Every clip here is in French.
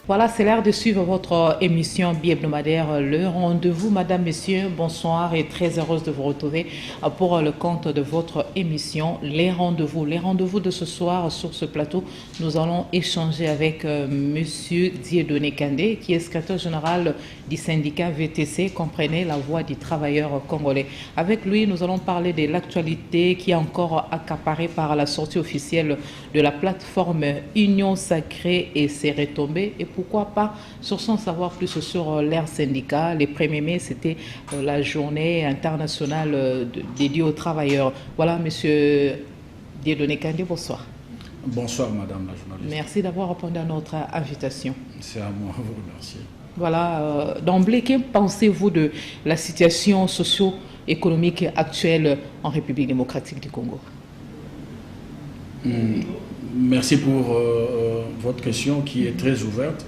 Voilà, c'est l'heure de suivre votre émission bi-hebdomadaire, le rendez-vous. Madame, Messieurs, bonsoir et très heureuse de vous retrouver pour le compte de votre émission, les rendez-vous. Les rendez-vous de ce soir sur ce plateau, nous allons échanger avec Monsieur Dieudonné Kandé, qui est secrétaire général du syndicat VTC, comprenez la voix du travailleur congolais. Avec lui, nous allons parler de l'actualité qui est encore accaparée par la sortie officielle de la plateforme Union Sacrée et ses retombées. Et pourquoi pas sur son savoir plus sur l'ère syndicat. Le 1er mai, c'était la journée internationale dédiée aux travailleurs. Voilà, monsieur Dieudonné Kandé, bonsoir. Bonsoir, madame la journaliste. Merci d'avoir répondu à notre invitation. C'est à moi, vous remercier. Voilà, d'emblée, que pensez-vous de la situation socio-économique actuelle en République démocratique du Congo? Merci pour votre question qui est très ouverte.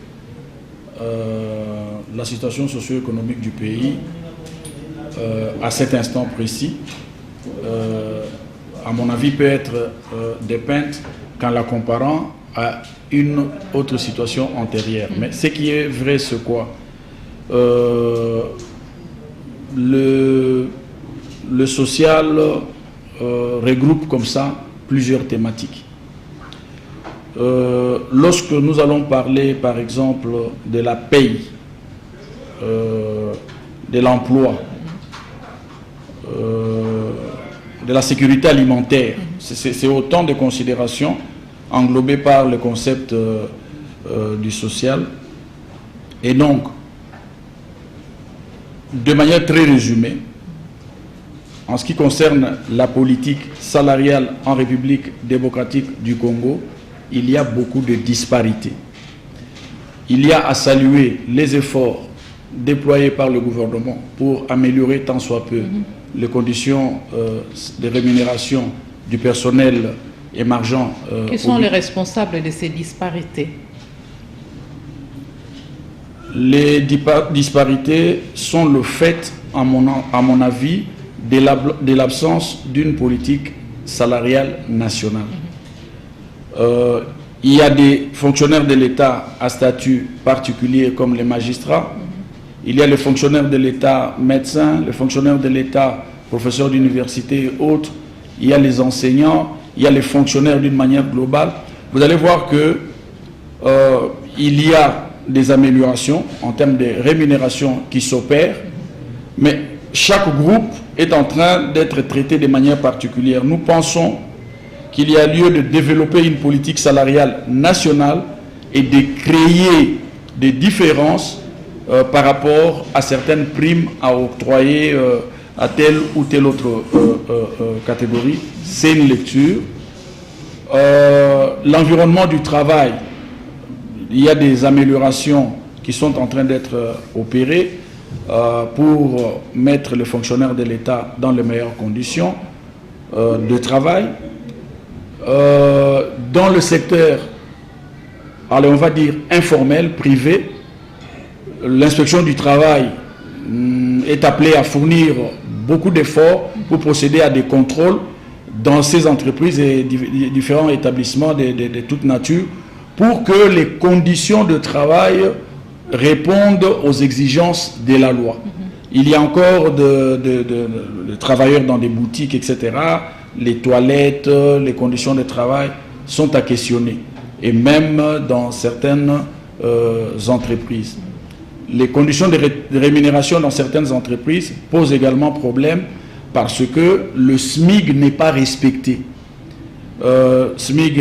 La situation socio-économique du pays, à cet instant précis, à mon avis, peut être dépeinte qu'en la comparant à une autre situation antérieure. Mais ce qui est vrai, c'est quoi? Le social regroupe comme ça plusieurs thématiques. Lorsque nous allons parler, par exemple, de la paye, de l'emploi, de la sécurité alimentaire, c'est autant de considérations englobées par le concept du social. Et donc, de manière très résumée, en ce qui concerne la politique salariale en République démocratique du Congo, il y a beaucoup de disparités. Il y a à saluer les efforts déployés par le gouvernement pour améliorer tant soit peu les conditions de rémunération du personnel émergent. Qui sont les responsables de ces disparités? Les disparités sont le fait, à mon avis, de l'absence d'une politique salariale nationale. Il y a des fonctionnaires de l'État à statut particulier comme les magistrats. Il y a les fonctionnaires de l'État médecins, les fonctionnaires de l'État professeurs d'université et autres. Il y a les enseignants, il y a les fonctionnaires d'une manière globale. Vous allez voir que il y a des améliorations en termes de rémunération qui s'opèrent, mais chaque groupe est en train d'être traité de manière particulière. Nous pensons qu'il y a lieu de développer une politique salariale nationale et de créer des différences par rapport à certaines primes à octroyer à telle ou telle autre catégorie. C'est une lecture. L'environnement du travail, il y a des améliorations qui sont en train d'être opérées pour mettre les fonctionnaires de l'État dans les meilleures conditions de travail. Dans le secteur, allez, on va dire informel, privé, l'inspection du travail est appelée à fournir beaucoup d'efforts pour procéder à des contrôles dans ces entreprises et différents établissements de toute nature pour que les conditions de travail répondent aux exigences de la loi. Il y a encore de travailleurs dans des boutiques, etc. Les toilettes, les conditions de travail sont à questionner. Et même dans certaines entreprises. Les conditions de rémunération dans certaines entreprises posent également problème parce que le SMIC n'est pas respecté. SMIC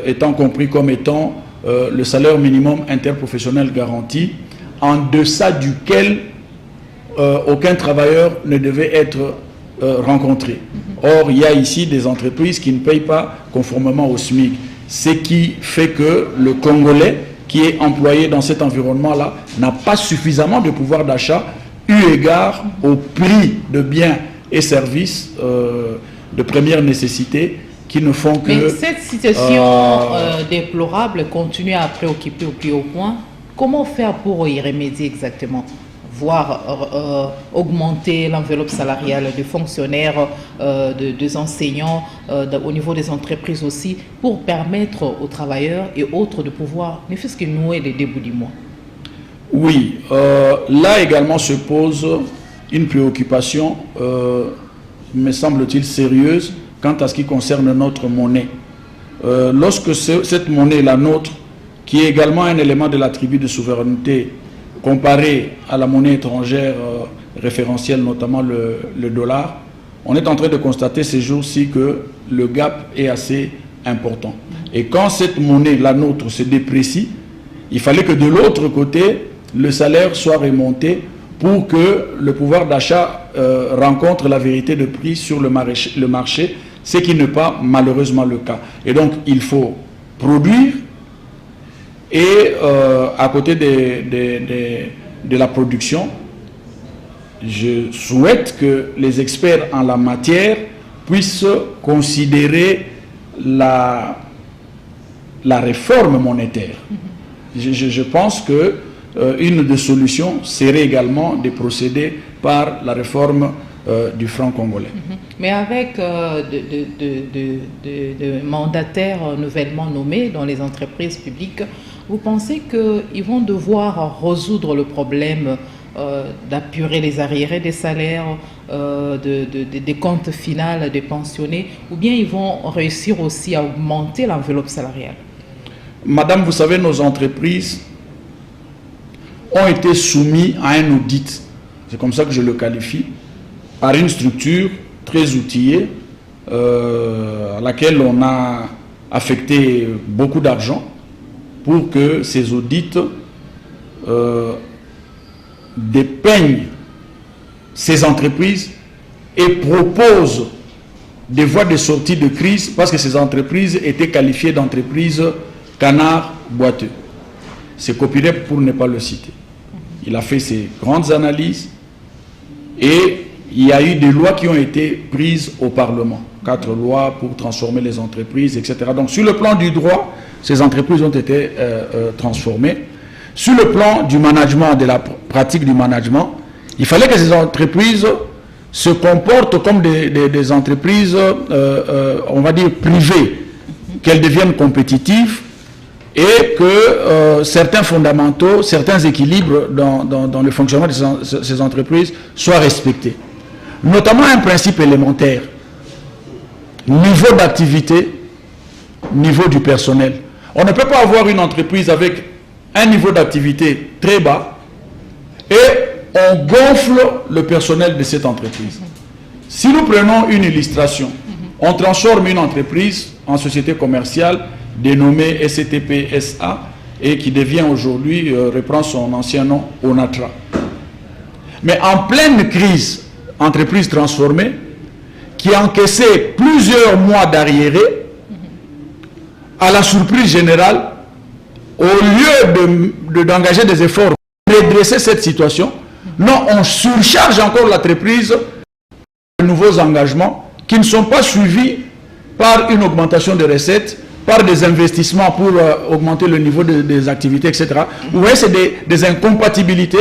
étant compris comme étant le salaire minimum interprofessionnel garanti, en deçà duquel aucun travailleur ne devait être rencontré. Or, il y a ici des entreprises qui ne payent pas conformément au SMIC, ce qui fait que le Congolais qui est employé dans cet environnement-là n'a pas suffisamment de pouvoir d'achat eu égard au prix de biens et services de première nécessité qui ne font que... Mais cette situation déplorable continue à préoccuper au plus haut point. Comment faire pour y remédier exactement? voir augmenter l'enveloppe salariale des fonctionnaires, des enseignants, au niveau des entreprises aussi, pour permettre aux travailleurs et autres de pouvoir, ne fût-ce que nouer les débuts du mois? Oui, là également se pose une préoccupation, me semble-t-il, sérieuse quant à ce qui concerne notre monnaie. Lorsque cette monnaie, la nôtre, qui est également un élément de l'attribut de souveraineté, comparé à la monnaie étrangère référentielle, notamment le dollar, on est en train de constater ces jours-ci que le gap est assez important. Et quand cette monnaie, la nôtre, se déprécie, il fallait que de l'autre côté, le salaire soit remonté pour que le pouvoir d'achat rencontre la vérité de prix sur le marché, ce qui n'est pas malheureusement le cas. Et donc, il faut produire et à côté de la production, je souhaite que les experts en la matière puissent considérer la réforme monétaire. Je pense que une des solutions serait également de procéder par la réforme du franc congolais. Mais avec de mandataires nouvellement nommés dans les entreprises publiques, vous pensez qu'ils vont devoir résoudre le problème d'apurer les arriérés des salaires, des comptes finaux des pensionnés, ou bien ils vont réussir aussi à augmenter l'enveloppe salariale? Madame, vous savez, nos entreprises ont été soumises à un audit, c'est comme ça que je le qualifie, par une structure très outillée, à laquelle on a affecté beaucoup d'argent pour que ces audits dépeignent ces entreprises et proposent des voies de sortie de crise, parce que ces entreprises étaient qualifiées d'entreprises canards boiteux. C'est Copirep pour ne pas le citer. Il a fait ses grandes analyses et il y a eu des lois qui ont été prises au Parlement. 4 lois pour transformer les entreprises, etc. Donc sur le plan du droit, ces entreprises ont été transformées. Sur le plan du management, de la pratique du management, il fallait que ces entreprises se comportent comme des entreprises, on va dire, privées, qu'elles deviennent compétitives et que certains fondamentaux, certains équilibres dans le fonctionnement de ces entreprises soient respectés. Notamment un principe élémentaire: niveau d'activité, niveau du personnel. On ne peut pas avoir une entreprise avec un niveau d'activité très bas et on gonfle le personnel de cette entreprise. Si nous prenons une illustration, on transforme une entreprise en société commerciale dénommée SCTP SA et qui devient aujourd'hui, reprend son ancien nom, Onatra. Mais en pleine crise, entreprise transformée, qui a encaissé plusieurs mois d'arriérés, à la surprise générale, au lieu d'engager des efforts pour redresser cette situation, non, on surcharge encore l'entreprise de nouveaux engagements qui ne sont pas suivis par une augmentation de recettes, par des investissements pour augmenter le niveau des activités, etc. Vous voyez, c'est des incompatibilités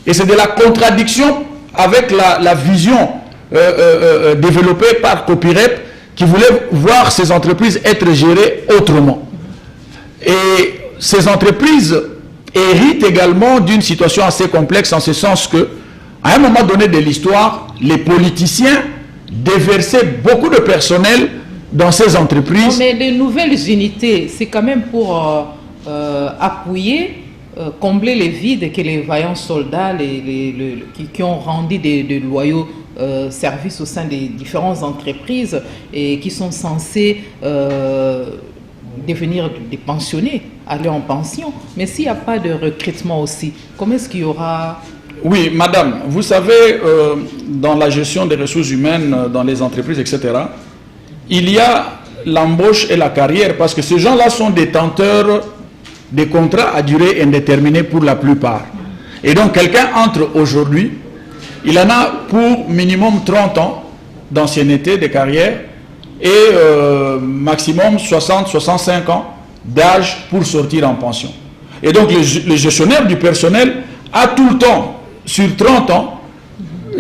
et c'est de la contradiction avec la vision développée par Copirep, qui voulait voir ces entreprises être gérées autrement. Et ces entreprises héritent également d'une situation assez complexe, en ce sens que, à un moment donné de l'histoire, les politiciens déversaient beaucoup de personnel dans ces entreprises. Non, mais les nouvelles unités, c'est quand même pour appuyer, combler les vides que les vaillants soldats qui ont rendu de loyaux services au sein des différentes entreprises et qui sont censés devenir des pensionnés, aller en pension. Mais s'il n'y a pas de recrutement aussi, comment est-ce qu'il y aura... Oui, madame, vous savez, dans la gestion des ressources humaines, dans les entreprises, etc., il y a l'embauche et la carrière, parce que ces gens-là sont détenteurs des contrats à durée indéterminée pour la plupart. Et donc, quelqu'un entre aujourd'hui, il en a pour minimum 30 ans d'ancienneté de carrière et maximum 60-65 ans d'âge pour sortir en pension. Et donc, le gestionnaire du personnel a tout le temps sur 30 ans,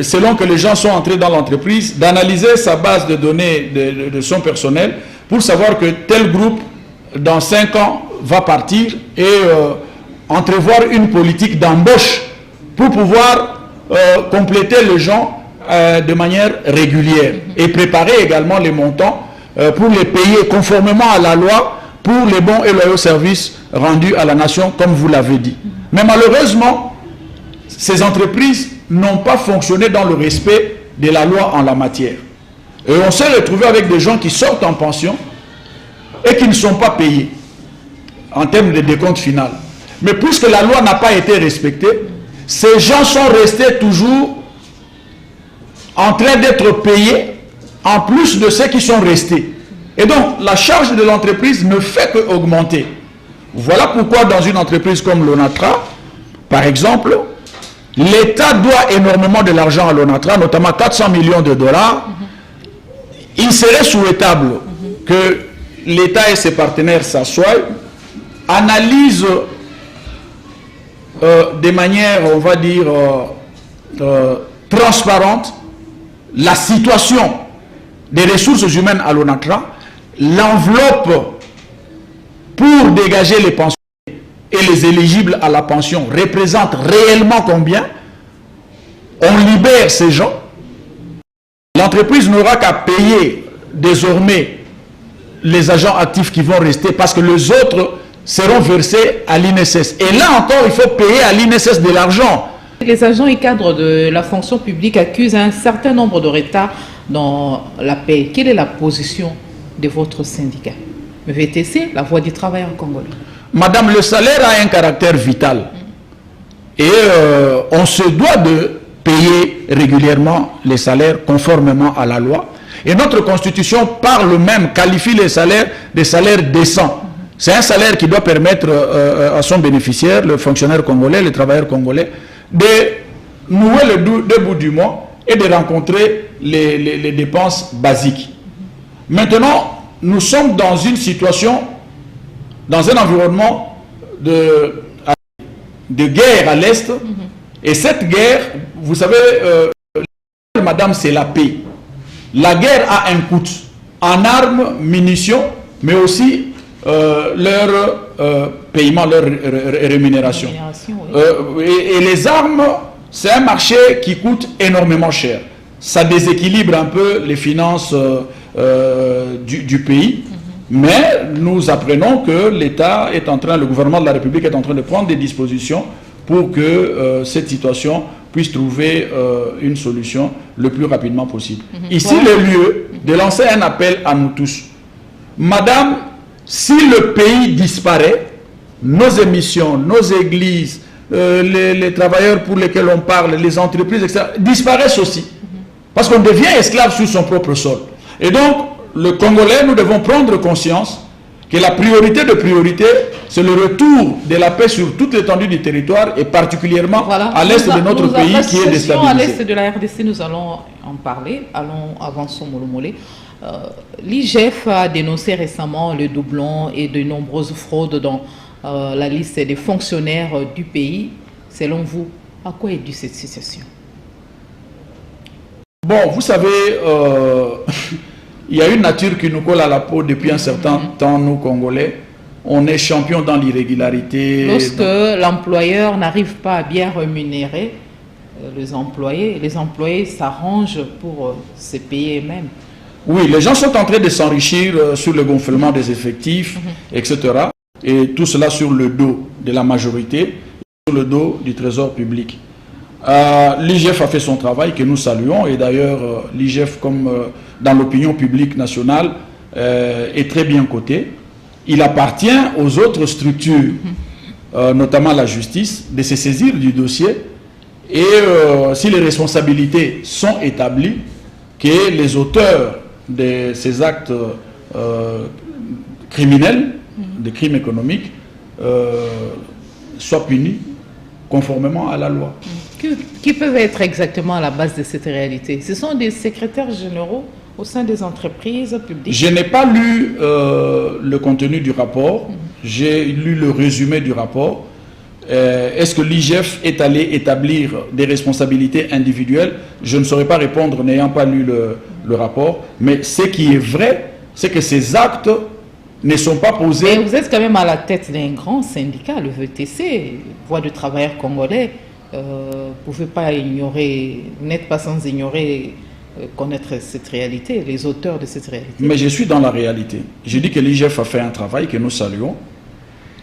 selon que les gens sont entrés dans l'entreprise, d'analyser sa base de données de son personnel pour savoir que tel groupe, dans 5 ans, va partir et entrevoir une politique d'embauche pour pouvoir compléter les gens de manière régulière et préparer également les montants pour les payer conformément à la loi pour les bons et loyaux services rendus à la nation, comme vous l'avez dit. Mais malheureusement, ces entreprises n'ont pas fonctionné dans le respect de la loi en la matière. Et on s'est retrouvé avec des gens qui sortent en pension et qui ne sont pas payés en termes de décompte final. Mais puisque la loi n'a pas été respectée, ces gens sont restés toujours en train d'être payés en plus de ceux qui sont restés. Et donc, la charge de l'entreprise ne fait qu'augmenter. Voilà pourquoi dans une entreprise comme l'ONATRA, par exemple, l'État doit énormément de l'argent à l'ONATRA, notamment 400 millions de dollars. Il serait souhaitable que l'État et ses partenaires s'assoient, analysent de manière, on va dire, transparente, la situation des ressources humaines à l'ONATRA, l'enveloppe pour dégager les pensions et les éligibles à la pension représente réellement combien. On libère ces gens. L'entreprise n'aura qu'à payer désormais les agents actifs qui vont rester parce que les autres seront versés à l'INSS. Et là encore, il faut payer à l'INSS de l'argent. Les agents et cadres de la fonction publique accusent un certain nombre de retards dans la paie. Quelle est la position de votre syndicat VTC, la voix du travailleur congolais? Madame, le salaire a un caractère vital. Et on se doit de payer régulièrement les salaires conformément à la loi. Et notre constitution parle même, qualifie les salaires des salaires décents. C'est un salaire qui doit permettre à son bénéficiaire, le fonctionnaire congolais, le travailleur congolais, de nouer le bout du mois et de rencontrer les dépenses basiques. Maintenant, nous sommes dans une situation, dans un environnement de guerre à l'Est. Et cette guerre, vous savez, madame, c'est la paix. La guerre a un coût en armes, munitions, mais aussi leur paiement, leur rémunération. Oui. Et les armes, c'est un marché qui coûte énormément cher. Ça déséquilibre un peu les finances du pays. Mais nous apprenons que l'État est en train, le gouvernement de la République est en train de prendre des dispositions pour que cette situation puisse trouver une solution le plus rapidement possible. Ici, le lieu de lancer un appel à nous tous. Madame, si le pays disparaît, nos émissions, nos églises, les travailleurs pour lesquels on parle, les entreprises, etc., disparaissent aussi. Parce qu'on devient esclave sur son propre sol. Et donc, le Congolais, nous devons prendre conscience que la priorité de priorité, c'est le retour de la paix sur toute l'étendue du territoire et particulièrement à l'est de notre pays qui est déstabilisé. À l'est de la RDC, nous allons en parler. Avançons mollo-mollet. L'IGF a dénoncé récemment le doublon et de nombreuses fraudes dans la liste des fonctionnaires du pays. Selon vous, à quoi est due cette situation? Bon, vous savez, il y a une nature qui nous colle à la peau depuis un certain temps, nous Congolais. On est champion dans l'irrégularité. Lorsque l'employeur n'arrive pas à bien rémunérer les employés s'arrangent pour se payer eux-mêmes. Oui, les gens sont en train de s'enrichir sur le gonflement des effectifs, etc. Et tout cela sur le dos de la majorité, sur le dos du trésor public. L'IGF a fait son travail que nous saluons, et d'ailleurs l'IGF, comme dans l'opinion publique nationale, est très bien coté. Il appartient aux autres structures, notamment la justice, de se saisir du dossier, et si les responsabilités sont établies, que les auteurs de ces actes criminels, des crimes économiques, soient punis conformément à la loi. Qui peuvent être exactement à la base de cette réalité? Ce sont des secrétaires généraux au sein des entreprises publiques? Je n'ai pas lu le contenu du rapport, j'ai lu le résumé du rapport. est-ce que l'IGF est allé établir des responsabilités individuelles? Je ne saurais pas répondre n'ayant pas lu le rapport, mais ce qui est vrai, c'est que ces actes ne sont pas posés... Mais vous êtes quand même à la tête d'un grand syndicat, le VTC, Voix de travailleurs congolais. Vous ne pouvez pas ignorer, vous n'êtes pas sans ignorer, connaître cette réalité, les auteurs de cette réalité. Mais je suis dans la réalité. Je dis que l'IGF a fait un travail que nous saluons.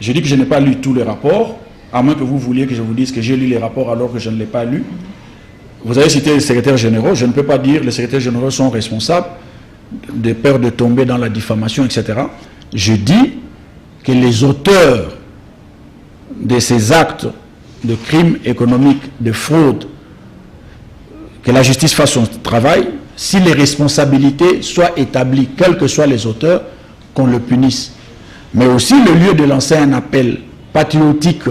Je dis que je n'ai pas lu tous les rapports, à moins que vous vouliez que je vous dise que j'ai lu les rapports alors que je ne l'ai pas lu. Vous avez cité les secrétaires généraux. Je ne peux pas dire que les secrétaires généraux sont responsables de peur de tomber dans la diffamation, etc. Je dis que les auteurs de ces actes de crimes économiques, de fraude, que la justice fasse son travail, si les responsabilités soient établies, quels que soient les auteurs, qu'on le punisse. Mais aussi le lieu de lancer un appel patriotique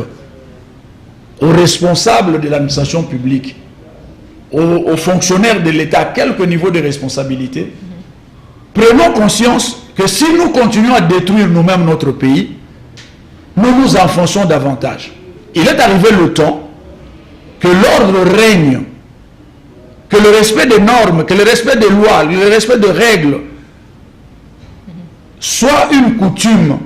aux responsables de l'administration publique, aux fonctionnaires de l'État, à quelque niveau de responsabilité, prenons conscience que si nous continuons à détruire nous-mêmes notre pays, nous nous enfonçons davantage. Il est arrivé le temps que l'ordre règne, que le respect des normes, que le respect des lois, le respect des règles soit une coutume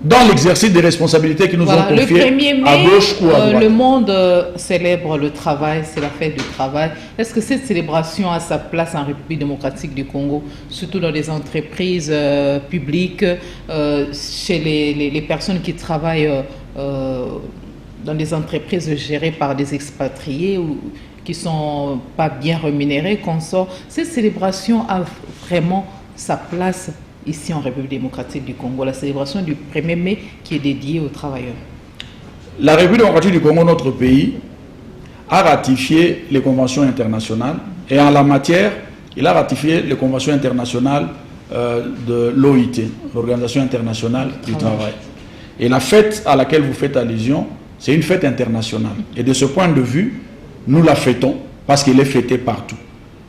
dans l'exercice des responsabilités qui nous ont confiées à gauche ou à droite. Le monde célèbre le travail, c'est la fête du travail. Est-ce que cette célébration a sa place en République démocratique du Congo, surtout dans les entreprises publiques, chez les personnes qui travaillent dans des entreprises gérées par des expatriés ou qui ne sont pas bien rémunérés, qu'on sort. Cette célébration a vraiment sa place ici en République démocratique du Congo, la célébration du 1er mai qui est dédiée aux travailleurs. La République démocratique du Congo, notre pays, a ratifié les conventions internationales et en la matière, il a ratifié les conventions internationales de l'OIT, l'Organisation internationale du travail. Et la fête à laquelle vous faites allusion, c'est une fête internationale. Et de ce point de vue, nous la fêtons parce qu'elle est fêtée partout.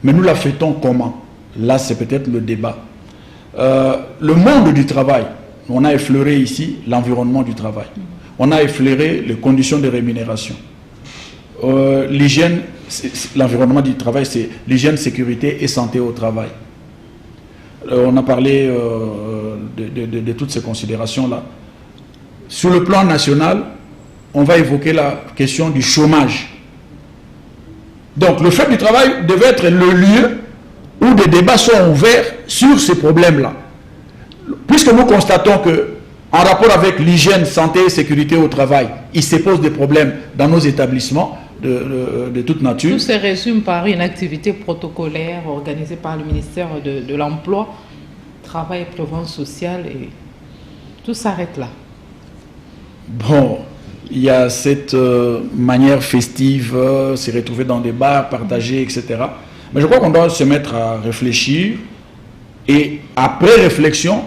Mais nous la fêtons comment? Là, c'est peut-être le débat. Le monde du travail, on a effleuré ici l'environnement du travail. On a effleuré les conditions de rémunération. L'hygiène, l'environnement du travail, c'est l'hygiène, sécurité et santé au travail. On a parlé de toutes ces considérations-là. Sur le plan national, on va évoquer la question du chômage. Donc le fait du travail devait être le lieu où des débats sont ouverts sur ces problèmes-là. Puisque nous constatons que, en rapport avec l'hygiène, santé et sécurité au travail, il se pose des problèmes dans nos établissements de toute nature. Tout se résume par une activité protocolaire organisée par le ministère de l'Emploi, Travail et Prévoyance sociale, et tout s'arrête là. Bon, il y a cette manière festive, se retrouver dans des bars, partager, etc. Mais je crois qu'on doit se mettre à réfléchir et, après réflexion,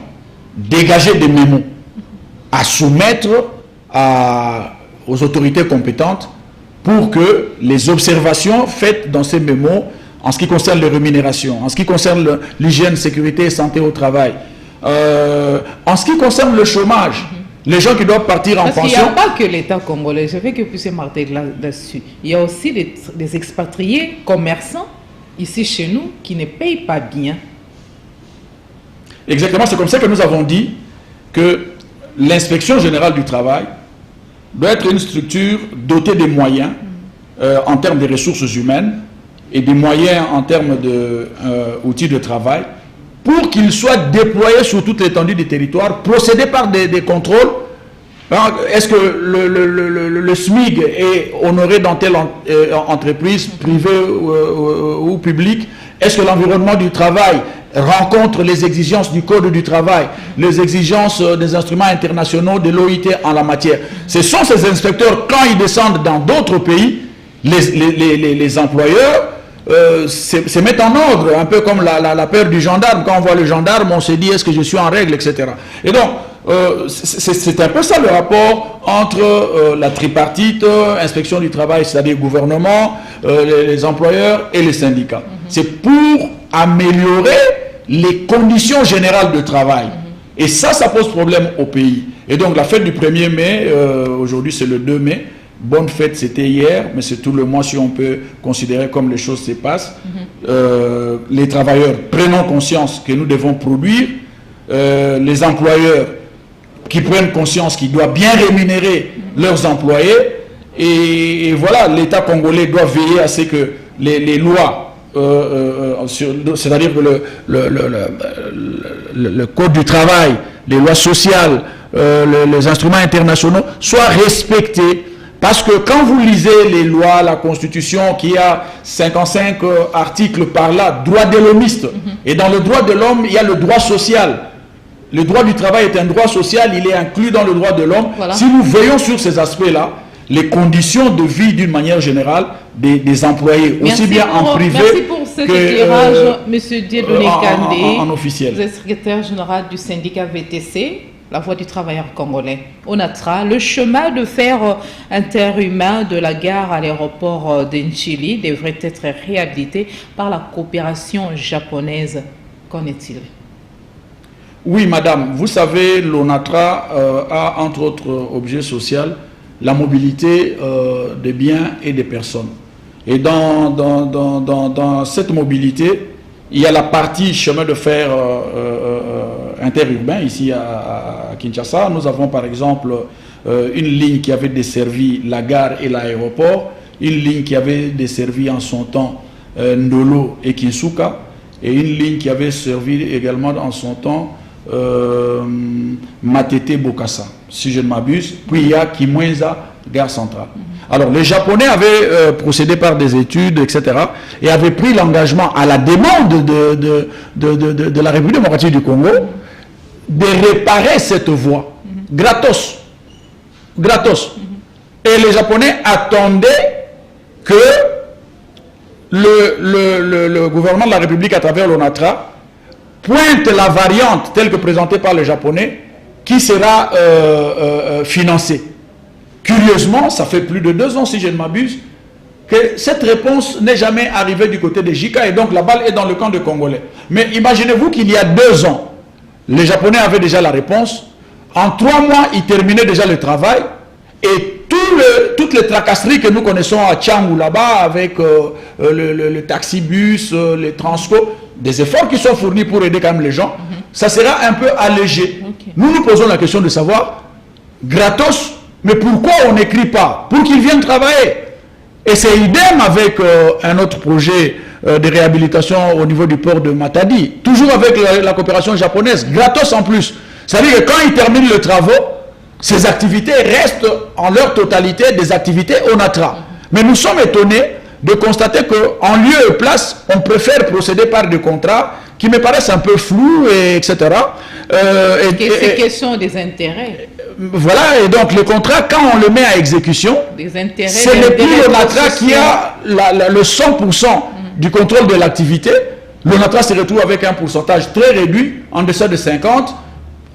dégager des mémos à soumettre aux autorités compétentes pour que les observations faites dans ces mémos, en ce qui concerne les rémunérations, en ce qui concerne l'hygiène, sécurité et santé au travail, en ce qui concerne le chômage, les gens qui doivent partir en pension... Parce qu'il n'y a pas que l'État congolais, je veux que vous puissiez marquer là-dessus. Il y a aussi des expatriés commerçants ici chez nous qui ne payent pas bien. Exactement, c'est comme ça que nous avons dit que l'inspection générale du travail doit être une structure dotée des moyens en termes de ressources humaines et des moyens en termes d'outils de travail pour qu'ils soient déployés sur toute l'étendue du territoire, procéder par des contrôles. Est-ce que le SMIG est honoré dans telle entreprise privée ou publique? Est-ce que l'environnement du travail rencontre les exigences du Code du travail, les exigences des instruments internationaux de l'OIT en la matière? Ce sont ces inspecteurs, quand ils descendent dans d'autres pays, les employeurs se mettent en ordre, un peu comme la peur du gendarme. Quand on voit le gendarme, on se dit est-ce que je suis en règle, etc. Et donc, c'est un peu ça le rapport entre la tripartite, inspection du travail, c'est-à-dire gouvernement, les employeurs et les syndicats. C'est pour améliorer les conditions générales de travail. Et ça pose problème au pays. Et donc la fête du 1er mai, aujourd'hui c'est le 2 mai, bonne fête c'était hier, mais c'est tout le mois si on peut considérer comme les choses se passent. Les travailleurs prenons conscience que nous devons produire, les employeurs qui prennent conscience qu'ils doivent bien rémunérer leurs employés, et voilà, l'État congolais doit veiller à ce que les lois, c'est-à-dire que le code du travail, les lois sociales, les instruments internationaux soient respectés. Parce que quand vous lisez les lois, la Constitution, qui a 55 articles par là, droit de l'homiste, et dans le droit de l'homme, il y a le droit social. Le droit du travail est un droit social, il est inclus dans le droit de l'homme. Voilà. Si nous veillons sur ces aspects-là, les conditions de vie d'une manière générale des employés, aussi bien en privé merci pour cet éclairage, M. Dieudonné Kandé, en officiel. Vous êtes secrétaire général du syndicat VTC, la Voix du travailleur congolais, ONATRA. Le chemin de fer interhumain de la gare à l'aéroport d'Nchili devrait être réhabilité par la coopération japonaise. Qu'en est-il? Oui, madame. Vous savez, l'ONATRA a, entre autres objets sociaux, la mobilité des biens et des personnes. Et dans cette mobilité, il y a la partie chemin de fer interurbain, ici à Kinshasa. Nous avons par exemple une ligne qui avait desservi la gare et l'aéroport, une ligne qui avait desservi en son temps Ndolo et Kinsuka, et une ligne qui avait servi également en son temps Matete Bokassa, si je ne m'abuse. Puis il y a Kimwenza, gare centrale. Alors les Japonais avaient procédé par des études, etc. et avaient pris l'engagement à la demande de la République démocratique du Congo de réparer cette voie, gratos. Gratos. Et les Japonais attendaient que le gouvernement de la République, à travers l'ONATRA, pointe la variante telle que présentée par les Japonais, qui sera financée. Curieusement, ça fait plus de 2 ans, si je ne m'abuse, que cette réponse n'est jamais arrivée du côté des JICA, et donc la balle est dans le camp des Congolais. Mais imaginez-vous qu'il y a 2 ans, les Japonais avaient déjà la réponse. En 3 mois, ils terminaient déjà le travail, et toutes les tracasseries que nous connaissons à Tchangou là-bas, avec le taxi-bus, les transco, des efforts qui sont fournis pour aider quand même les gens, ça sera un peu allégé. Nous nous posons la question de savoir, gratos, mais pourquoi on n'écrit pas pour qu'ils viennent travailler? Et c'est idem avec un autre projet de réhabilitation au niveau du port de Matadi, toujours avec la coopération japonaise, gratos en plus. C'est-à-dire que quand ils terminent les travaux, ces activités restent en leur totalité des activités ONATRA. Mais nous sommes étonnés de constater qu'en lieu et place, on préfère procéder par des contrats qui me paraissent un peu flous, etc. C'est question des intérêts. Voilà, et donc le contrat, quand on le met à exécution, ce n'est plus l'ONATRA qui a le 100% du contrôle de l'activité. L'ONATRA se retrouve avec un pourcentage très réduit, en deçà de 50,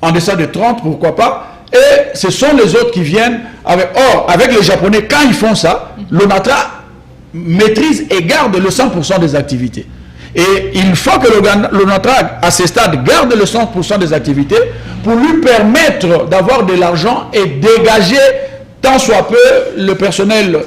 en deçà de 30, pourquoi pas. Et ce sont les autres qui viennent avec... Or, avec les Japonais, quand ils font ça, l'ONATRA maîtrise et garde le 100% des activités. Et il faut que l'ONATRA, à ce stade, garde le 100% des activités pour lui permettre d'avoir de l'argent et dégager tant soit peu le personnel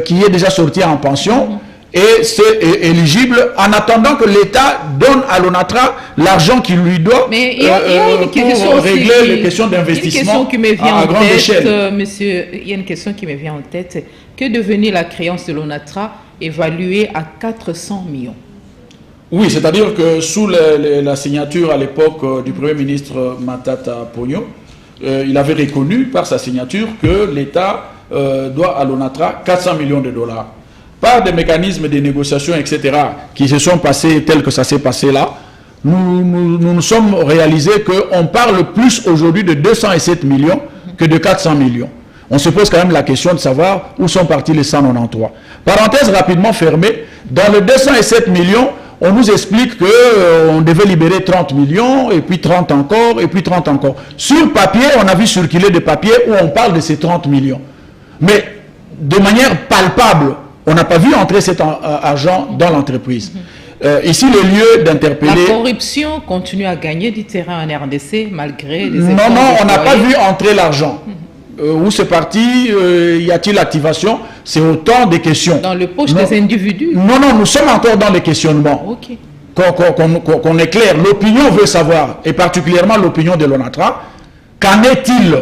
qui est déjà sorti en pension et c'est éligible en attendant que l'État donne à l'ONATRA l'argent qu'il lui doit. Mais il y a une question pour régler les questions d'investissement à grande échelle. Monsieur, il y a une question qui me vient en tête. Que devenait la créance de l'ONATRA évaluée à 400 millions? Oui, c'est-à-dire que sous la signature à l'époque du Premier ministre Matata Ponyo, il avait reconnu par sa signature que l'État doit à l'ONATRA 400 millions de dollars. Par des mécanismes de négociation, etc., qui se sont passés tels que ça s'est passé là, nous sommes réalisés qu'on parle plus aujourd'hui de 207 millions que de 400 millions. On se pose quand même la question de savoir où sont partis les 193. Parenthèse rapidement fermée, dans les 207 millions, on nous explique qu'on devait libérer 30 millions, et puis 30 encore, et puis 30 encore. Sur papier, on a vu circuler des papiers où on parle de ces 30 millions. Mais de manière palpable, on n'a pas vu entrer cet argent dans l'entreprise. ici le lieu d'interpeller... La corruption continue à gagner du terrain en RDC malgré les efforts. Non, on n'a pas vu entrer l'argent. Où c'est parti, y a-t-il activation? C'est autant de questions. Dans le poche des individus? Non, nous sommes encore dans les questionnements. Ok. Qu'on est clair, l'opinion veut savoir, et particulièrement l'opinion de l'ONATRA, qu'en est-il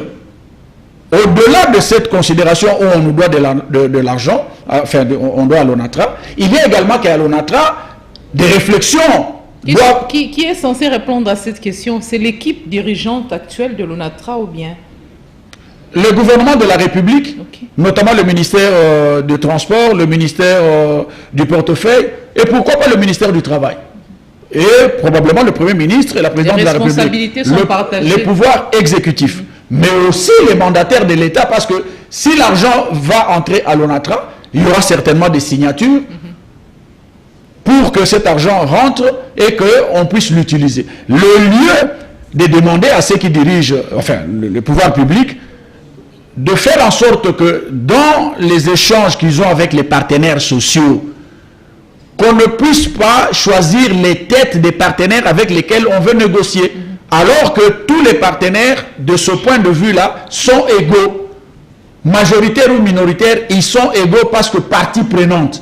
au-delà de cette considération où on nous doit de l'argent, enfin on doit à l'ONATRA, il y a également qu'à l'ONATRA des réflexions. Qui est censé répondre à cette question? C'est l'équipe dirigeante actuelle de l'ONATRA ou bien? Le gouvernement de la République, notamment le ministère du Transport, le ministère du Portefeuille, et pourquoi pas le ministère du Travail. Et probablement le Premier ministre et la Présidente de la République. Les responsabilités sont partagées. Les pouvoirs exécutifs. Mais aussi les mandataires de l'État, parce que si l'argent va entrer à l'ONATRA, il y aura certainement des signatures pour que cet argent rentre et qu'on puisse l'utiliser. Le lieu de demander à ceux qui dirigent, enfin, le pouvoir public, de faire en sorte que dans les échanges qu'ils ont avec les partenaires sociaux, qu'on ne puisse pas choisir les têtes des partenaires avec lesquels on veut négocier, alors que tous les partenaires, de ce point de vue-là, sont égaux. Majoritaires ou minoritaires, ils sont égaux parce que partie prenante.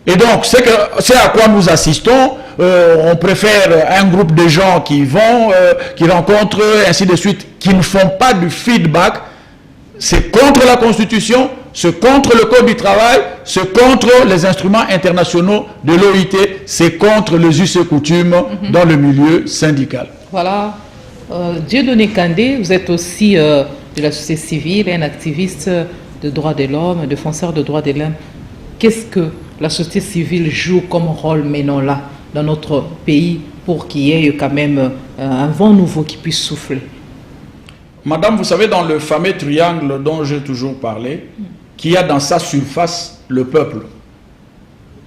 Et donc, c'est à quoi nous assistons. On préfère un groupe de gens qui vont, qui rencontrent, ainsi de suite, qui ne font pas du feedback. C'est contre la Constitution, c'est contre le Code du travail, c'est contre les instruments internationaux de l'OIT, c'est contre les us et coutumes dans le milieu syndical. Voilà. Dieudonné Kandé, vous êtes aussi de la société civile, un activiste de droits de l'homme, un défenseur de droits de l'homme. Qu'est-ce que la société civile joue comme rôle maintenant là, dans notre pays, pour qu'il y ait quand même un vent nouveau qui puisse souffler? Madame, vous savez, dans le fameux triangle dont j'ai toujours parlé, qu'il y a dans sa surface le peuple.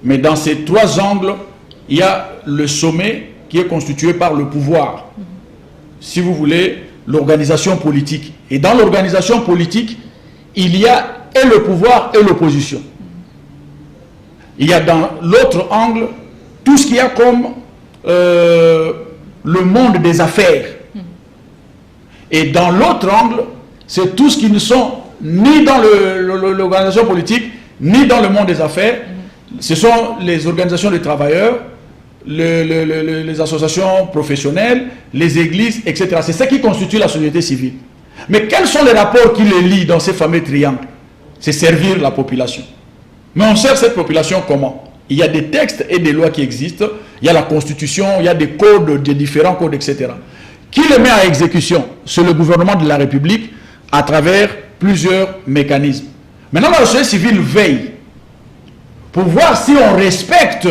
Mais dans ces trois angles, il y a le sommet qui est constitué par le pouvoir. Si vous voulez, l'organisation politique. Et dans l'organisation politique, il y a et le pouvoir et l'opposition. Il y a dans l'autre angle tout ce qu'il y a comme le monde des affaires. Et dans l'autre angle, c'est tout ce qui ne sont ni dans l'organisation politique, ni dans le monde des affaires. Ce sont les organisations de travailleurs, les associations professionnelles, les églises, etc. C'est ça qui constitue la société civile. Mais quels sont les rapports qui les lient dans ces fameux triangles? C'est servir la population. Mais on sert cette population comment? Il y a des textes et des lois qui existent, il y a la Constitution, il y a des codes, des différents codes, etc. Qui les met à exécution? C'est le gouvernement de la République à travers plusieurs mécanismes. Maintenant, la société civile veille pour voir si on respecte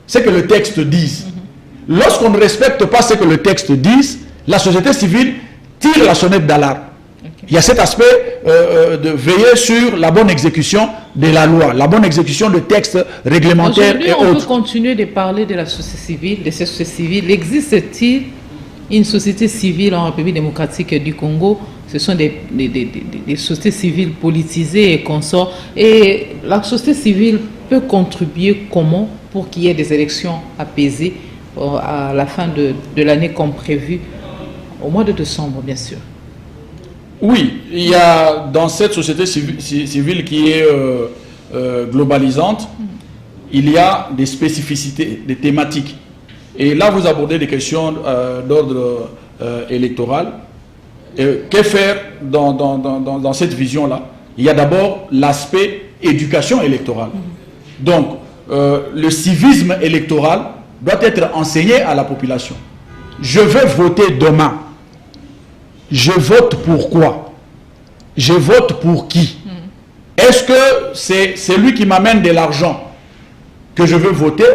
ce que le texte dit. Lorsqu'on ne respecte pas ce que le texte dit, la société civile tire la sonnette d'alarme. Il y a cet aspect de veiller sur la bonne exécution de la loi, la bonne exécution de textes réglementaires et autres. Aujourd'hui, on peut continuer de parler de la société civile, de cette société civile. Existe-t-il une société civile en République démocratique du Congo? Ce sont des sociétés civiles politisées et consorts. Et la société civile peut contribuer comment pour qu'il y ait des élections apaisées à la fin de l'année comme prévu, au mois de décembre, bien sûr? Oui, il y a dans cette société civile qui est globalisante, il y a des spécificités, des thématiques. Et là, vous abordez des questions d'ordre électoral. Que faire dans cette vision-là? Il y a d'abord l'aspect éducation électorale. Donc, le civisme électoral doit être enseigné à la population. Je veux voter demain. Je vote pour quoi? Je vote pour qui? Est-ce que c'est celui qui m'amène de l'argent que je veux voter,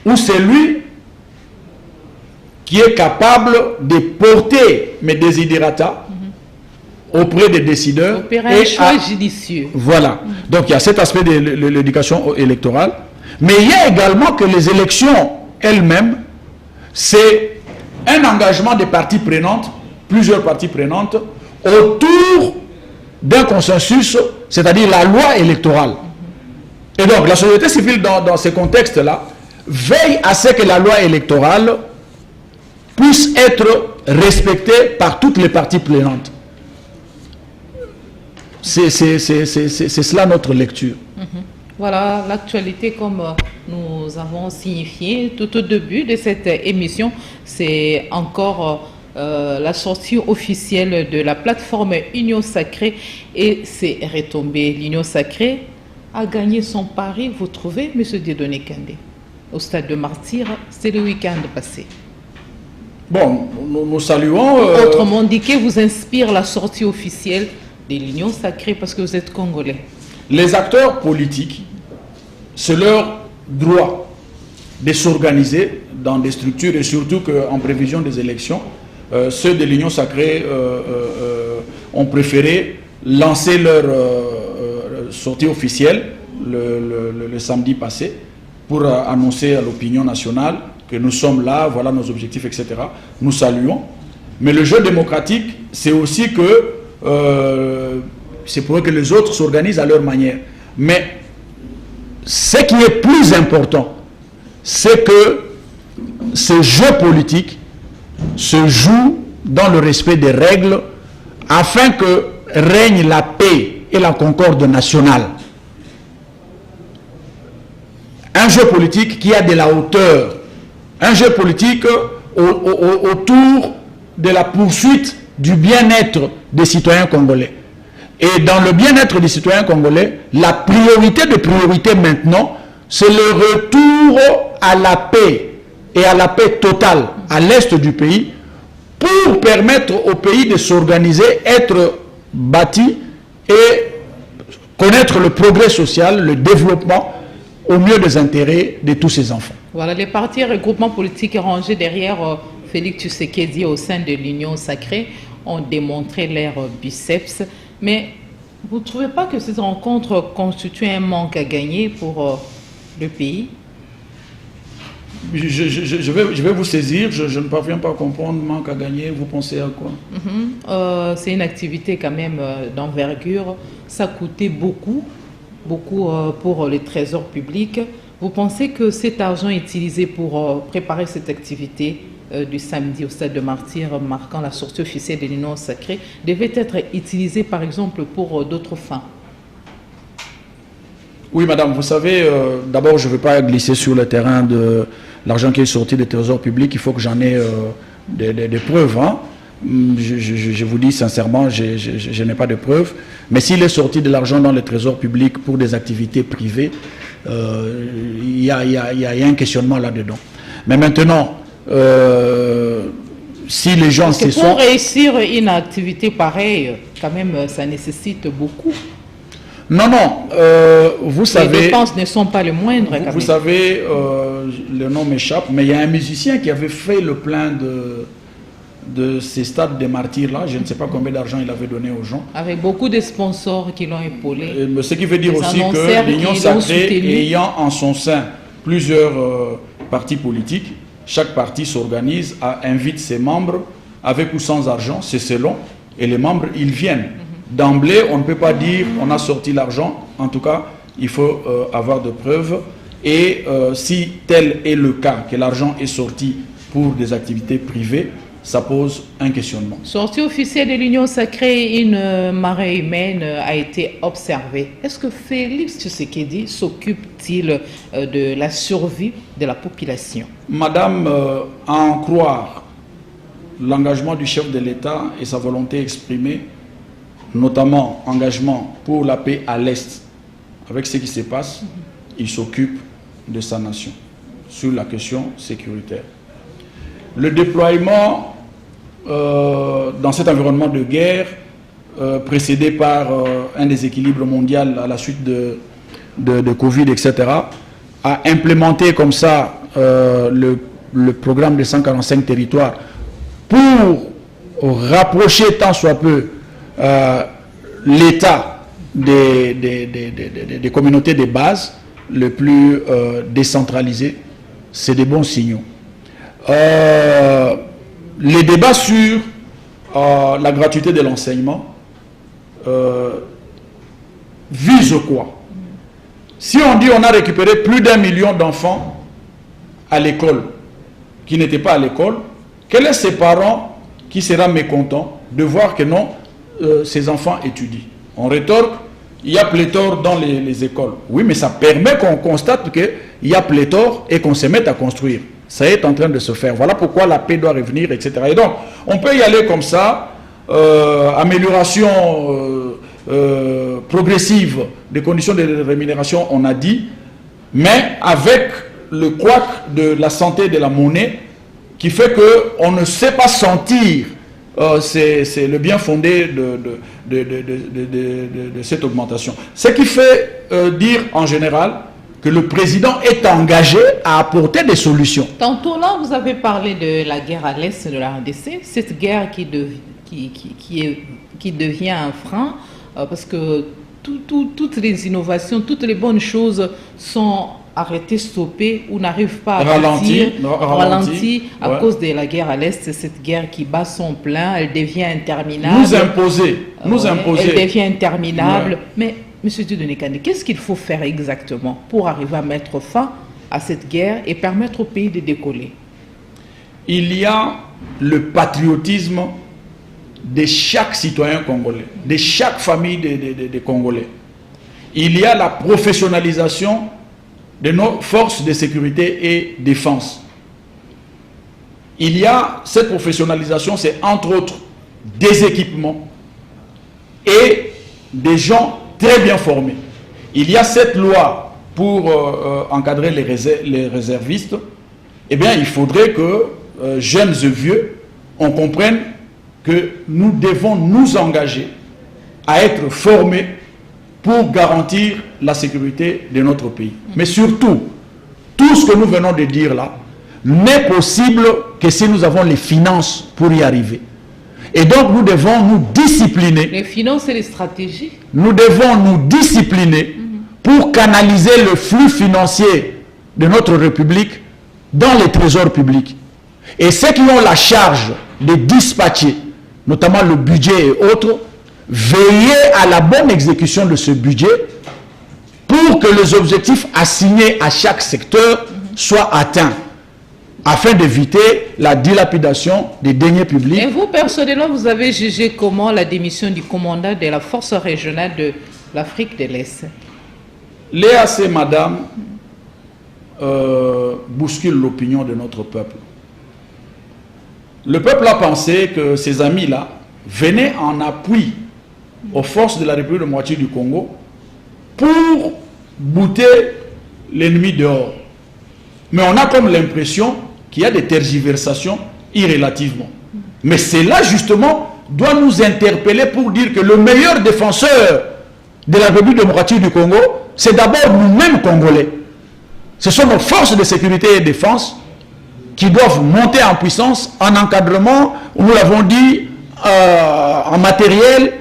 ou c'est lui qui est capable de porter mes desiderata auprès des décideurs? Opérer un choix judicieux. Voilà. Donc il y a cet aspect de l'éducation électorale. Mais il y a également que les élections elles-mêmes, c'est un engagement des parties prenantes, plusieurs parties prenantes, autour d'un consensus, c'est-à-dire la loi électorale. Et donc la société civile dans ces contextes-là veille à ce que la loi électorale puisse être respectée par toutes les parties prenantes. C'est cela notre lecture. Voilà l'actualité comme nous avons signifié tout au début de cette émission. C'est encore la sortie officielle de la plateforme Union Sacrée et c'est retombé. L'Union Sacrée a gagné son pari, vous trouvez, M. Dieudonné Kandé, au stade de Martyr, c'est le week-end passé. Bon, nous saluons... Autrement dit, que vous inspire la sortie officielle de l'Union Sacrée parce que vous êtes Congolais? Les acteurs politiques, c'est leur droit de s'organiser dans des structures et surtout qu'en prévision des élections, ceux de l'Union Sacrée ont préféré lancer leur sortie officielle le samedi passé pour annoncer à l'opinion nationale que nous sommes là, voilà nos objectifs, etc. Nous saluons. Mais le jeu démocratique, c'est aussi que c'est pour que les autres s'organisent à leur manière. Mais ce qui est plus important, c'est que ce jeu politique se joue dans le respect des règles afin que règne la paix et la concorde nationale. Un jeu politique qui a de la hauteur, un jeu politique autour de la poursuite du bien-être des citoyens congolais. Et dans le bien-être des citoyens congolais, la priorité de priorité maintenant, c'est le retour à la paix et à la paix totale à l'est du pays pour permettre au pays de s'organiser, être bâti et connaître le progrès social, le développement au mieux des intérêts de tous ces enfants. Voilà, les partis et regroupements politiques rangés derrière Félix Tshisekedi au sein de l'Union Sacrée ont démontré leur biceps. Mais vous ne trouvez pas que cette rencontre constitue un manque à gagner pour le pays? Je vais vous saisir, je ne parviens pas à comprendre manque à gagner, vous pensez à quoi? C'est une activité quand même d'envergure, ça coûtait beaucoup pour les trésors publics. Vous pensez que cet argent utilisé pour préparer cette activité du samedi au stade de Martyr, marquant la sortie officielle de l'Union Sacrée, devait être utilisé par exemple pour d'autres fins? Oui, madame, vous savez, d'abord, je ne veux pas glisser sur le terrain de l'argent qui est sorti des trésors publics. Il faut que j'en ai des preuves. Hein. Je vous dis sincèrement, je n'ai pas de preuves. Mais s'il est sorti de l'argent dans les trésors publics pour des activités privées, il y a un questionnement là-dedans. Mais maintenant, si les gens se sont... Pour réussir une activité pareille, quand même, ça nécessite beaucoup. Non, vous savez... Les dépenses ne sont pas les moindres. Vous savez, le nom m'échappe, mais il y a un musicien qui avait fait le plein de ces stades des martyrs-là. Je ne sais pas combien d'argent il avait donné aux gens. Avec beaucoup de sponsors qui l'ont épaulé. Ce qui veut dire aussi que l'Union Sacrée, ayant en son sein plusieurs partis politiques, chaque parti s'organise, invite ses membres, avec ou sans argent, c'est selon, et les membres, ils viennent. D'emblée, on ne peut pas dire on a sorti l'argent. En tout cas, il faut avoir de preuves. Et si tel est le cas, que l'argent est sorti pour des activités privées, ça pose un questionnement. Sortie officielle de l'Union Sacrée, une marée humaine a été observée. Est-ce que Félix Tshisekedi s'occupe-t-il de la survie de la population? Madame, à en croire l'engagement du chef de l'État et sa volonté exprimée, notamment engagement pour la paix à l'Est, avec ce qui se passe, il s'occupe de sa nation sur la question sécuritaire. Le déploiement dans cet environnement de guerre, précédé par un déséquilibre mondial à la suite de Covid, etc., a implémenté comme ça le programme des 145 territoires pour rapprocher tant soit peu l'état des communautés de base le plus décentralisées. C'est des bons signaux. Les débats sur la gratuité de l'enseignement visent quoi? Si on dit on a récupéré plus d'1 million d'enfants à l'école, qui n'était pas à l'école, quel est ses parents qui sera mécontent de voir que non, ses enfants étudient? On rétorque, il y a pléthore dans les écoles. Oui, mais ça permet qu'on constate qu'il y a pléthore et qu'on se mette à construire. Ça est en train de se faire. Voilà pourquoi la paix doit revenir, etc. Et donc, on peut y aller comme ça, amélioration progressive des conditions de rémunération, on a dit, mais avec le couac de la santé de la monnaie qui fait qu'on ne sait pas sentir c'est le bien fondé de cette augmentation. Ce qui fait dire en général que le président est engagé à apporter des solutions. Tantôt là, vous avez parlé de la guerre à l'est de la RDC, cette guerre qui devient un frein parce que toutes les innovations, toutes les bonnes choses sont arrêtées, stoppées ou n'arrivent pas à ralentir à cause de la guerre à l'est. Cette guerre qui bat son plein, elle devient interminable. Nous imposer. Elle devient interminable. Mais M. Dieudonné Kandé, qu'est-ce qu'il faut faire exactement pour arriver à mettre fin à cette guerre et permettre au pays de décoller? Il y a le patriotisme de chaque citoyen congolais, de chaque famille des Congolais. Il y a la professionnalisation de nos forces de sécurité et défense. Il y a cette professionnalisation, c'est entre autres des équipements et des gens très bien formés. Il y a cette loi pour encadrer les réservistes. Eh bien, il faudrait que jeunes et vieux, on comprenne que nous devons nous engager à être formés pour garantir la sécurité de notre pays. Mais surtout, tout ce que nous venons de dire là n'est possible que si nous avons les finances pour y arriver. Et donc nous devons nous discipliner. Les finances et les stratégies. Nous devons nous discipliner pour canaliser le flux financier de notre République dans les trésors publics. Et ceux qui ont la charge de dispatcher, notamment le budget et autres, veiller à la bonne exécution de ce budget pour que les objectifs assignés à chaque secteur soient atteints, afin d'éviter la dilapidation des deniers publics. Et vous, personnellement, vous avez jugé comment la démission du commandant de la force régionale de l'Afrique de l'Est? L'EAC, madame, bouscule l'opinion de notre peuple. Le peuple a pensé que ces amis-là venaient en appui aux forces de la République démocratique du Congo pour bouter l'ennemi dehors. Mais on a comme l'impression qu'il y a des tergiversations irrélativement. Mais cela, justement, doit nous interpeller pour dire que le meilleur défenseur de la République démocratique du Congo, c'est d'abord nous-mêmes Congolais. Ce sont nos forces de sécurité et de défense qui doivent monter en puissance, en encadrement, nous l'avons dit, en matériel,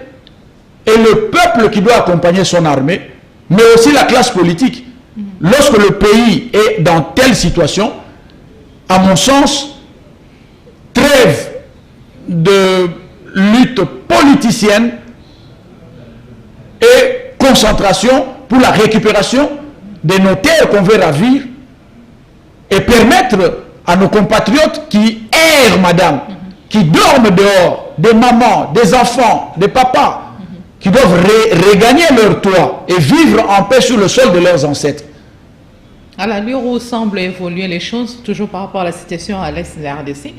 et le peuple qui doit accompagner son armée, mais aussi la classe politique. Lorsque le pays est dans telle situation, à mon sens, trêve de lutte politicienne et concentration pour la récupération des nos terres qu'on veut ravir et permettre à nos compatriotes qui errent, madame, qui dorment dehors, des mamans, des enfants, des papas, qui doivent regagner leur toit et vivre en paix sur le sol de leurs ancêtres. À l'allure où semblent évoluer les choses, toujours par rapport à la situation à l'est de la RDC,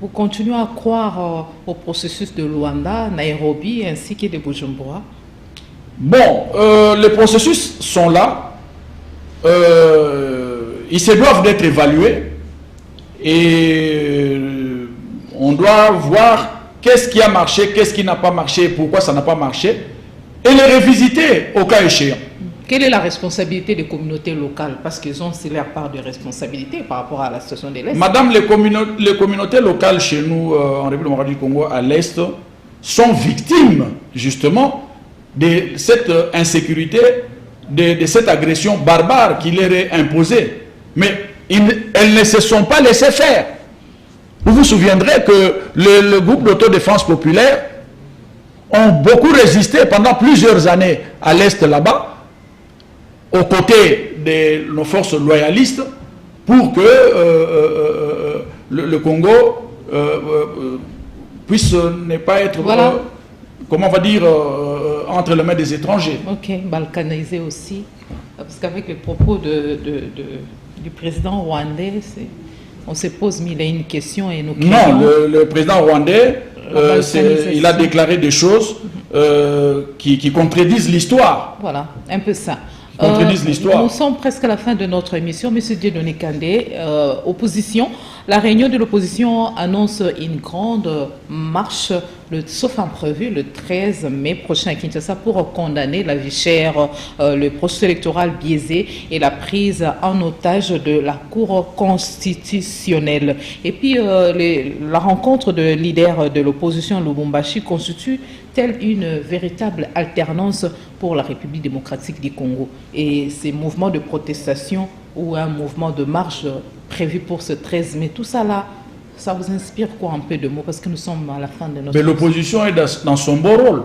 vous continuez à croire au processus de Luanda, Nairobi ainsi que de Bujumbura? Bon, les processus sont là. Ils se doivent d'être évalués. Et on doit voir qu'est-ce qui a marché, qu'est-ce qui n'a pas marché, pourquoi ça n'a pas marché, et les revisiter au cas échéant. Quelle est la responsabilité des communautés locales? Parce qu'ils ont aussi leur part de responsabilité par rapport à la situation de l'Est. Madame, les communautés locales chez nous, en République démocratique du Congo, à l'Est, sont victimes, justement, de cette insécurité, de cette agression barbare qui leur est imposée. Mais elles ne se sont pas laissées faire. Vous vous souviendrez que le groupe d'autodéfense populaire ont beaucoup résisté pendant plusieurs années à l'Est là-bas, aux côtés de nos forces loyalistes, pour que le Congo puisse ne pas être, voilà. Comment on va dire, entre les mains des étrangers. Ok, balkanisé aussi, parce qu'avec les propos du président rwandais, on se pose mille et une questions et nous craignons... Non, le président rwandais, il a déclaré des choses qui contredisent l'histoire. Voilà, un peu ça. Contredisent l'histoire. Nous sommes presque à la fin de notre émission. Monsieur Dieudonné Kandé, opposition. La réunion de l'opposition annonce une grande marche, sauf imprévu, le 13 mai prochain à Kinshasa pour condamner la vie chère, le processus électoral biaisé et la prise en otage de la Cour constitutionnelle. Et puis, la rencontre de leaders de l'opposition à Lubumbashi constitue telle une véritable alternance pour la République démocratique du Congo. Et ces mouvements de protestation ou un mouvement de marche prévu pour ce 13 mai, tout ça là, ça vous inspire quoi un peu de mots? Parce que nous sommes à la fin de notre... Mais l'opposition est dans son bon rôle.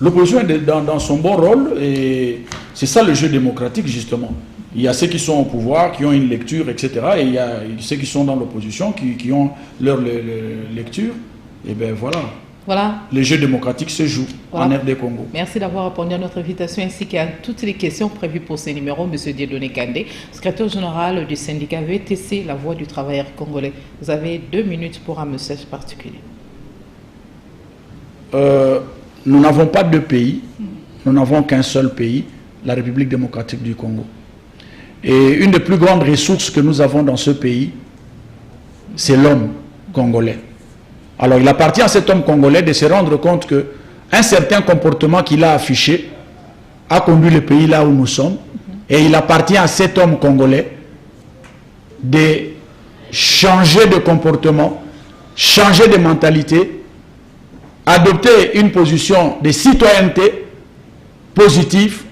L'opposition est dans son bon rôle et c'est ça le jeu démocratique justement. Il y a ceux qui sont au pouvoir, qui ont une lecture, etc. Et il y a ceux qui sont dans l'opposition, qui ont leur lecture. Et bien voilà. Voilà. Le jeu démocratique se joue en RD Congo. Merci d'avoir répondu à notre invitation ainsi qu'à toutes les questions prévues pour ce numéro. Monsieur Dieudonné Kandé, secrétaire général du syndicat VTC, la voix du travailleur congolais. Vous avez 2 minutes pour un message particulier. Nous n'avons pas de pays, nous n'avons qu'un seul pays, la République démocratique du Congo. Et une des plus grandes ressources que nous avons dans ce pays, c'est l'homme congolais. Alors il appartient à cet homme congolais de se rendre compte qu'un certain comportement qu'il a affiché a conduit le pays là où nous sommes. Et il appartient à cet homme congolais de changer de comportement, changer de mentalité, adopter une position de citoyenneté positive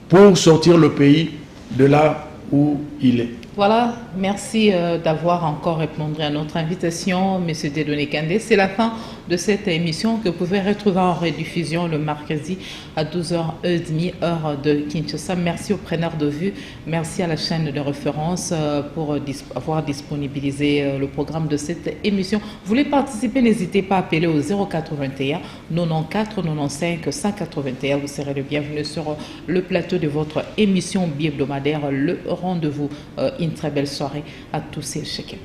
pour sortir le pays de là où il est. Voilà, merci d'avoir encore répondu à notre invitation, M. Dieudonné Kandé. C'est la fin de cette émission que vous pouvez retrouver en rediffusion le mercredi à 12h30 heure de Kinshasa. Merci aux preneurs de vue, merci à la chaîne de référence pour avoir disponibilisé le programme de cette émission. Vous voulez participer, n'hésitez pas à appeler au 081 94 95 181. Vous serez le bienvenu sur le plateau de votre émission bi-hebdomadaire, le rendez-vous. Une très belle soirée à tous et chacun.